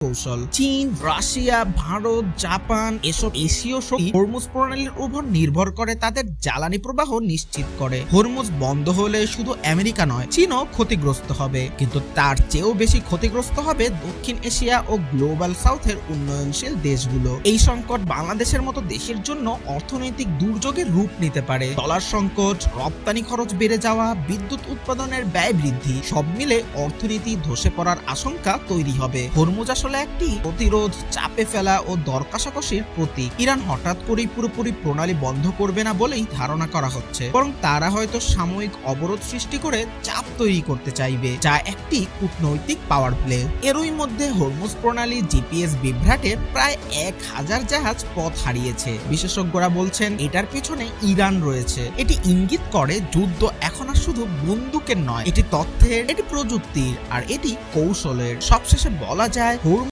কৌশল। চীন, Russia, Bharat, Japan এসব এশীয় শক্তি হরমুজ প্রণালীর উপর নির্ভর করে তাদের জ্বালানি প্রবাহ নিশ্চিত করে। হরমুজ বন্ধ হলে শুধু আমেরিকা নয়, চীনও ক্ষতিগ্রস্ত হবে, কিন্তু তার চেয়েও বেশি ক্ষতিগ্রস্ত হবে দক্ষিণ এশিয়া ও গ্লোবাল সাউথের উন্নয়নশীল দেশগুলো। এই সংকট বাংলাদেশের মতো দেশের জন্য অর্থনৈতিক দুর্যোগের রূপ নিতে পারে। ডলার সংকট, রপ্তানি খরচ বেড়ে যাওয়া, বিদ্যুৎ উৎপাদনের ব্যয় বৃদ্ধি, সব মিলে অর্থনীতি ধসে পড়ার আশঙ্কা তৈরি হবে। হরমুজ আসলে একটি প্রতিরোধ, চাপে ফেলা ও দর কষাকষির প্রতীক। ইরান হঠাৎ করেই পুরোপুরি প্রণালী বন্ধ করবে না বলেই ধারণা করা হচ্ছে, বরং তারা হয়তো সাময়িক অবরোধ সৃষ্টি করে চাপ তৈরি করতে চাইবে, যা একটি কূটনৈতিক পাওয়ার প্লে। এরই মধ্যে হরমুজ প্রণালী জিপিএস বিভ্রাটে প্রায় 1000 জাহাজ পথ হারিয়েছে। বিশেষজ্ঞরা বলছেন এটার পেছনে ইরান রয়েছে। এটি ইঙ্গিত করে যুদ্ধ এখন আর শুধু বন্দুকের নয়, এটি তথ্যের, এটি প্রযুক্তির, আর এটি কৌশলের। সবশেষে বলা যায় হরমুজ